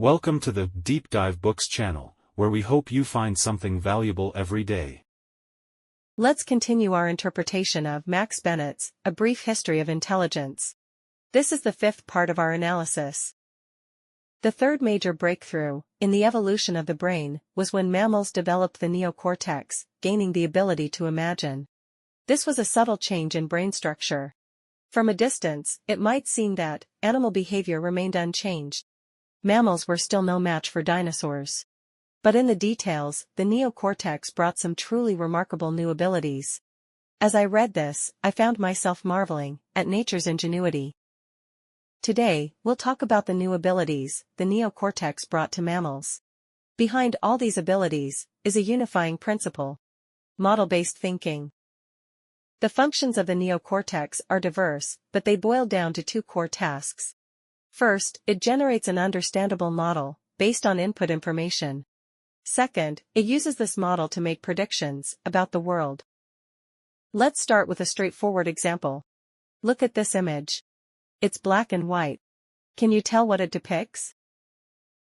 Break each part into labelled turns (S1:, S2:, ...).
S1: Welcome to the Deep Dive Books channel, where we hope you find something valuable every day.
S2: Let's continue our interpretation of Max Bennett's A Brief History of Intelligence. This is the fifth part of our analysis. The third major breakthrough in the evolution of the brain was when mammals developed the neocortex, gaining the ability to imagine. This was a subtle change in brain structure. From a distance, it might seem that animal behavior remained unchanged. Mammals were still no match for dinosaurs. But in the details, the neocortex brought some truly remarkable new abilities. As I read this, I found myself marveling at nature's ingenuity. Today, we'll talk about the new abilities the neocortex brought to mammals. Behind all these abilities is a unifying principle: model-based thinking. The functions of the neocortex are diverse, but they boil down to two core tasks. First, it generates an understandable model, based on input information. Second, it uses this model to make predictions about the world. Let's start with a straightforward example. Look at this image. It's black and white. Can you tell what it depicts?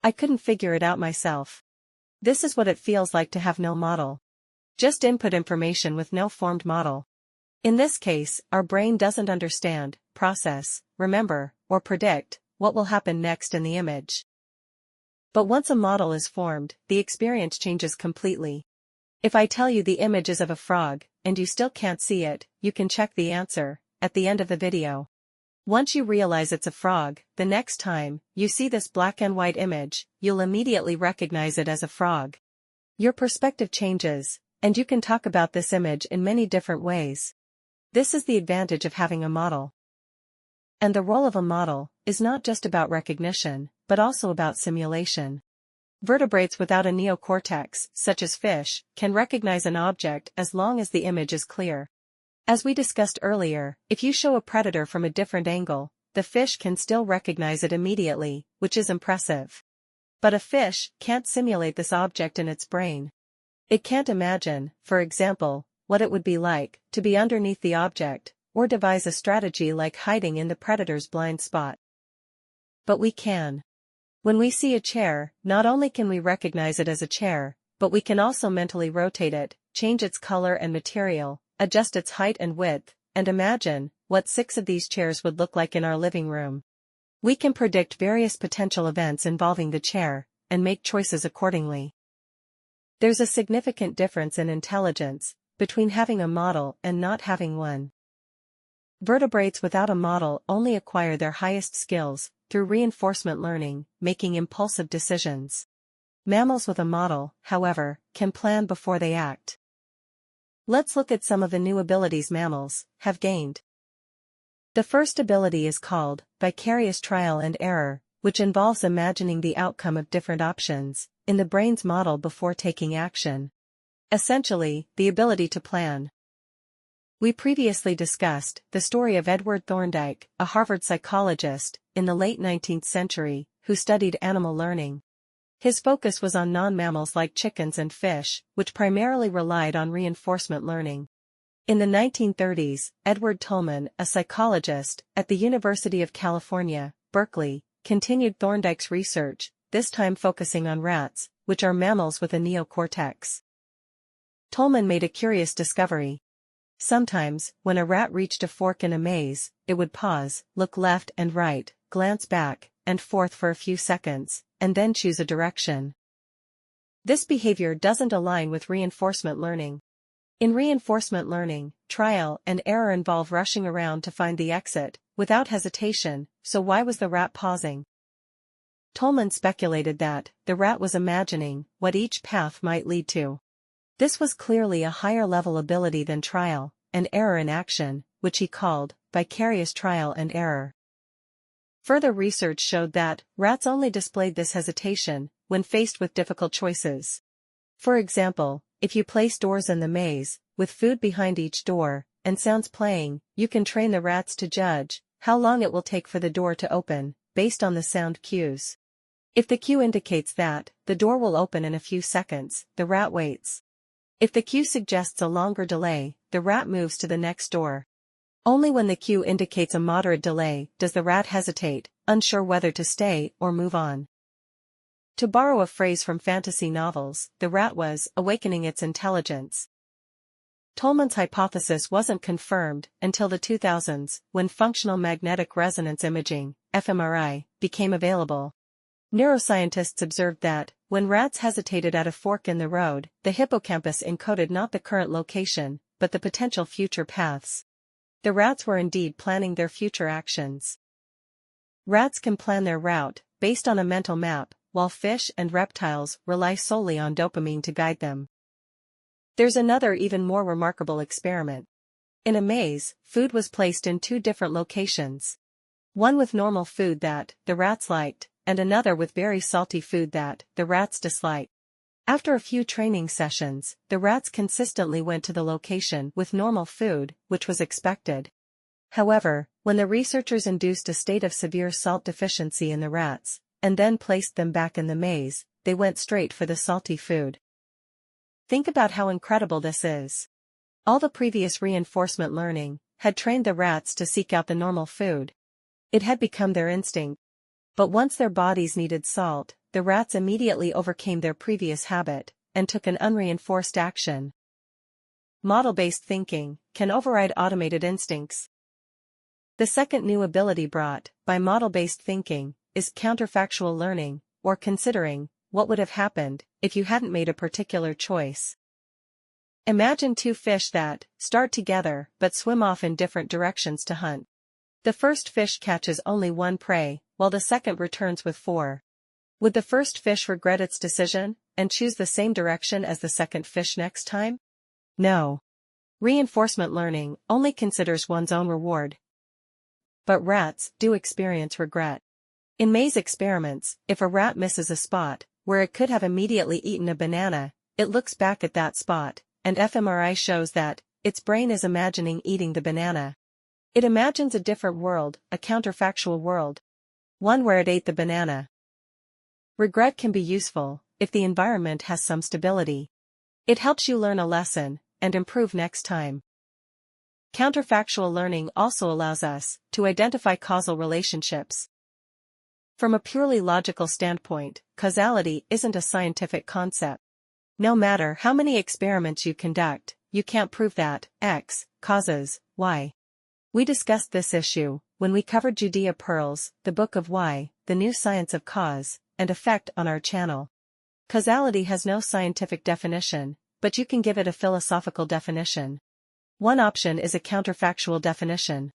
S2: I couldn't figure it out myself. This is what it feels like to have no model. Just input information with no formed model. In this case, our brain doesn't understand, process, remember, or predict what will happen next in the image. But once a model is formed, the experience changes completely. If I tell you the image is of a frog, and you still can't see it, you can check the answer at the end of the video. Once you realize it's a frog, the next time you see this black and white image, you'll immediately recognize it as a frog. Your perspective changes, and you can talk about this image in many different ways. This is the advantage of having a model. And the role of a model is not just about recognition, but also about simulation. Vertebrates without a neocortex, such as fish, can recognize an object as long as the image is clear. As we discussed earlier, if you show a predator from a different angle, the fish can still recognize it immediately, which is impressive. But a fish can't simulate this object in its brain. It can't imagine, for example, what it would be like to be underneath the object, or devise a strategy like hiding in the predator's blind spot. But we can. When we see a chair, not only can we recognize it as a chair, but we can also mentally rotate it, change its color and material, adjust its height and width, and imagine what 6 of these chairs would look like in our living room. We can predict various potential events involving the chair, and make choices accordingly. There's a significant difference in intelligence between having a model and not having one. Vertebrates without a model only acquire their highest skills through reinforcement learning, making impulsive decisions. Mammals with a model, however, can plan before they act. Let's look at some of the new abilities mammals have gained. The first ability is called vicarious trial and error, which involves imagining the outcome of different options in the brain's model before taking action. Essentially, the ability to plan. We previously discussed the story of Edward Thorndike, a Harvard psychologist, in the late 19th century, who studied animal learning. His focus was on non-mammals like chickens and fish, which primarily relied on reinforcement learning. In the 1930s, Edward Tolman, a psychologist at the University of California, Berkeley, continued Thorndike's research, this time focusing on rats, which are mammals with a neocortex. Tolman made a curious discovery. Sometimes, when a rat reached a fork in a maze, it would pause, look left and right, glance back and forth for a few seconds, and then choose a direction. This behavior doesn't align with reinforcement learning. In reinforcement learning, trial and error involve rushing around to find the exit, without hesitation, so why was the rat pausing? Tolman speculated that the rat was imagining what each path might lead to. This was clearly a higher-level ability than trial and error in action, which he called vicarious trial and error. Further research showed that rats only displayed this hesitation when faced with difficult choices. For example, if you place doors in the maze, with food behind each door, and sounds playing, you can train the rats to judge how long it will take for the door to open, based on the sound cues. If the cue indicates that the door will open in a few seconds, the rat waits. If the cue suggests a longer delay, the rat moves to the next door. Only when the cue indicates a moderate delay does the rat hesitate, unsure whether to stay or move on. To borrow a phrase from fantasy novels, the rat was awakening its intelligence. Tolman's hypothesis wasn't confirmed until the 2000s, when functional magnetic resonance imaging, fMRI, became available. Neuroscientists observed that, when rats hesitated at a fork in the road, the hippocampus encoded not the current location, but the potential future paths. The rats were indeed planning their future actions. Rats can plan their route, based on a mental map, while fish and reptiles rely solely on dopamine to guide them. There's another even more remarkable experiment. In a maze, food was placed in two different locations. One with normal food that the rats liked, and another with very salty food that the rats disliked. After a few training sessions, the rats consistently went to the location with normal food, which was expected. However, when the researchers induced a state of severe salt deficiency in the rats, and then placed them back in the maze, they went straight for the salty food. Think about how incredible this is. All the previous reinforcement learning had trained the rats to seek out the normal food. It had become their instinct. But once their bodies needed salt, the rats immediately overcame their previous habit, and took an unreinforced action. Model-based thinking can override automated instincts. The second new ability brought by model-based thinking is counterfactual learning, or considering what would have happened if you hadn't made a particular choice. Imagine two fish that start together but swim off in different directions to hunt. The first fish catches only one prey, while the second returns with 4. Would the first fish regret its decision and choose the same direction as the second fish next time? No. Reinforcement learning only considers one's own reward. But rats do experience regret. In maze experiments, if a rat misses a spot where it could have immediately eaten a banana, it looks back at that spot, and fMRI shows that its brain is imagining eating the banana. It imagines a different world, a counterfactual world. One where it ate the banana. Regret can be useful if the environment has some stability. It helps you learn a lesson and improve next time. Counterfactual learning also allows us to identify causal relationships. From a purely logical standpoint, causality isn't a scientific concept. No matter how many experiments you conduct, you can't prove that X causes Y. We discussed this issue when we covered Judea Pearl's The Book of Why, The New Science of Cause and Effect on our channel. Causality has no scientific definition, but you can give it a philosophical definition. One option is a counterfactual definition.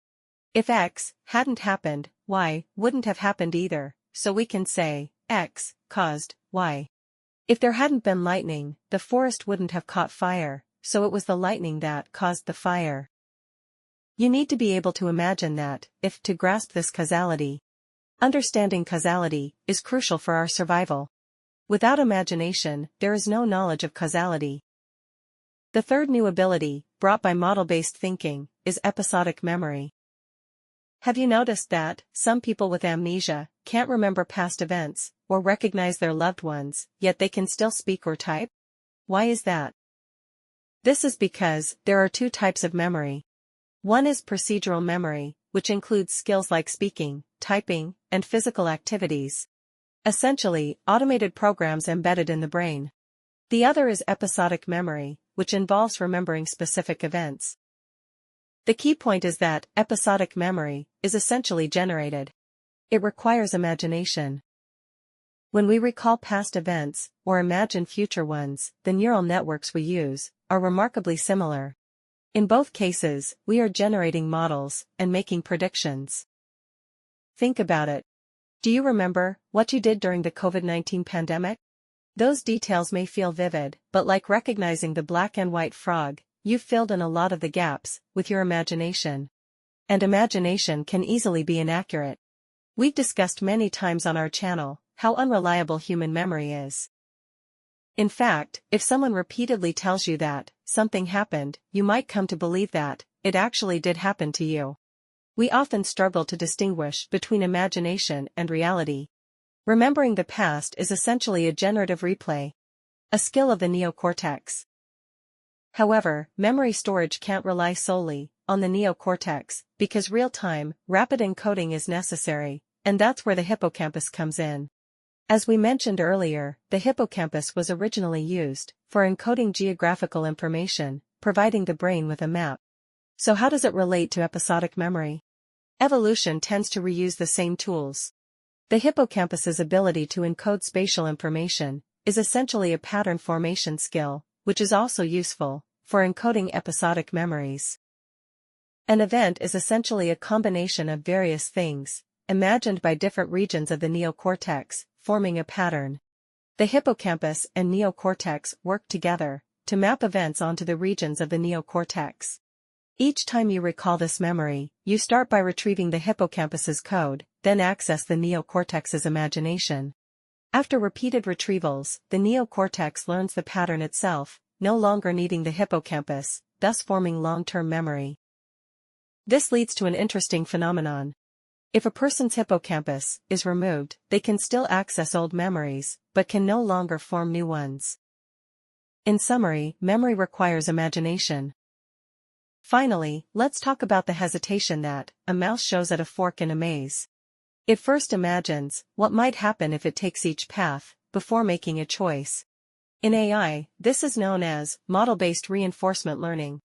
S2: If X hadn't happened, Y wouldn't have happened either, so we can say, X caused Y. If there hadn't been lightning, the forest wouldn't have caught fire, so it was the lightning that caused the fire. You need to be able to imagine that, if to grasp this causality. Understanding causality is crucial for our survival. Without imagination, there is no knowledge of causality. The third new ability, brought by model-based thinking, is episodic memory. Have you noticed that some people with amnesia can't remember past events or recognize their loved ones, yet they can still speak or type? Why is that? This is because there are two types of memory. One is procedural memory, which includes skills like speaking, typing, and physical activities. Essentially, automated programs embedded in the brain. The other is episodic memory, which involves remembering specific events. The key point is that episodic memory is essentially generated. It requires imagination. When we recall past events, or imagine future ones, the neural networks we use are remarkably similar. In both cases, we are generating models and making predictions. Think about it. Do you remember what you did during the COVID-19 pandemic? Those details may feel vivid, but like recognizing the black and white frog, you've filled in a lot of the gaps with your imagination. And imagination can easily be inaccurate. We've discussed many times on our channel how unreliable human memory is. In fact, if someone repeatedly tells you that something happened, you might come to believe that it actually did happen to you. We often struggle to distinguish between imagination and reality. Remembering the past is essentially a generative replay, a skill of the neocortex. However, memory storage can't rely solely on the neocortex, because real-time, rapid encoding is necessary, and that's where the hippocampus comes in. As we mentioned earlier, the hippocampus was originally used for encoding geographical information, providing the brain with a map. So how does it relate to episodic memory? Evolution tends to reuse the same tools. The hippocampus's ability to encode spatial information is essentially a pattern formation skill, which is also useful for encoding episodic memories. An event is essentially a combination of various things, imagined by different regions of the neocortex, forming a pattern. The hippocampus and neocortex work together to map events onto the regions of the neocortex. Each time you recall this memory, you start by retrieving the hippocampus's code, then access the neocortex's imagination. After repeated retrievals, the neocortex learns the pattern itself, no longer needing the hippocampus, thus forming long-term memory. This leads to an interesting phenomenon. If a person's hippocampus is removed, they can still access old memories, but can no longer form new ones. In summary, memory requires imagination. Finally, let's talk about the hesitation that a mouse shows at a fork in a maze. It first imagines what might happen if it takes each path, before making a choice. In AI, this is known as model-based reinforcement learning.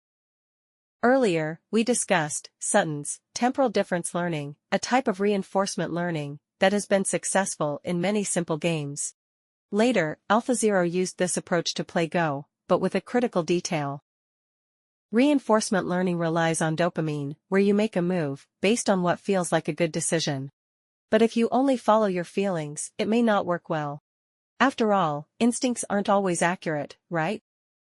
S2: Earlier, we discussed Sutton's temporal difference learning, a type of reinforcement learning that has been successful in many simple games. Later, AlphaZero used this approach to play Go, but with a critical detail. Reinforcement learning relies on dopamine, where you make a move based on what feels like a good decision. But if you only follow your feelings, it may not work well. After all, instincts aren't always accurate, right?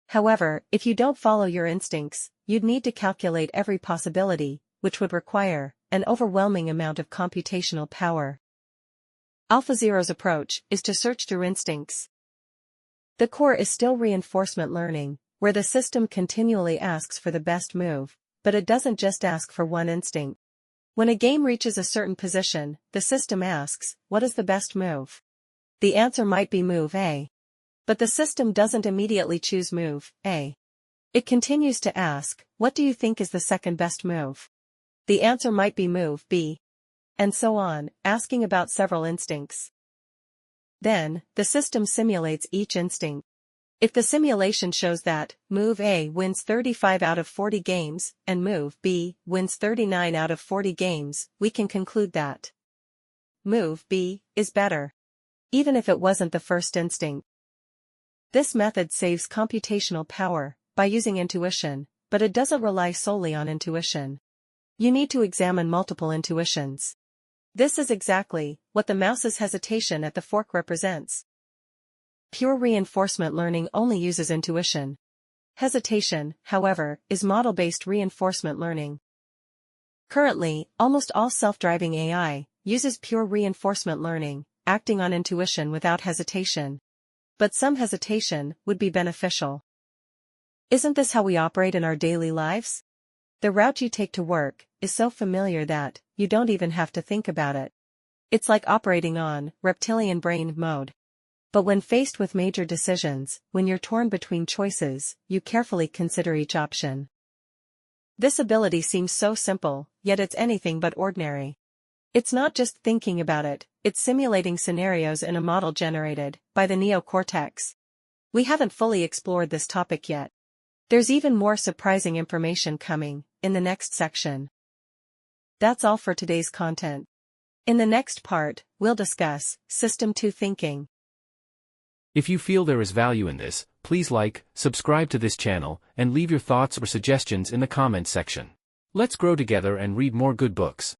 S2: However, if you don't follow your instincts, you'd need to calculate every possibility, which would require an overwhelming amount of computational power. AlphaZero's approach is to search through instincts. The core is still reinforcement learning, where the system continually asks for the best move, but it doesn't just ask for one instinct. When a game reaches a certain position, the system asks, what is the best move? The answer might be move A. But the system doesn't immediately choose move A. It continues to ask, what do you think is the second best move? The answer might be move B. And so on, asking about several instincts. Then, the system simulates each instinct. If the simulation shows that move A wins 35 out of 40 games, and move B wins 39 out of 40 games, we can conclude that move B is better, even if it wasn't the first instinct. This method saves computational power by using intuition, but it doesn't rely solely on intuition. You need to examine multiple intuitions. This is exactly what the mouse's hesitation at the fork represents. Pure reinforcement learning only uses intuition. Hesitation, however, is model-based reinforcement learning. Currently, almost all self-driving AI uses pure reinforcement learning, acting on intuition without hesitation. But some hesitation would be beneficial. Isn't this how we operate in our daily lives? The route you take to work is so familiar that you don't even have to think about it. It's like operating on reptilian brain mode. But when faced with major decisions, when you're torn between choices, you carefully consider each option. This ability seems so simple, yet it's anything but ordinary. It's not just thinking about it, it's simulating scenarios in a model generated by the neocortex. We haven't fully explored this topic yet. There's even more surprising information coming in the next section. That's all for today's content. In the next part, we'll discuss System 2 thinking.
S1: If you feel there is value in this, please like, subscribe to this channel, and leave your thoughts or suggestions in the comments section. Let's grow together and read more good books.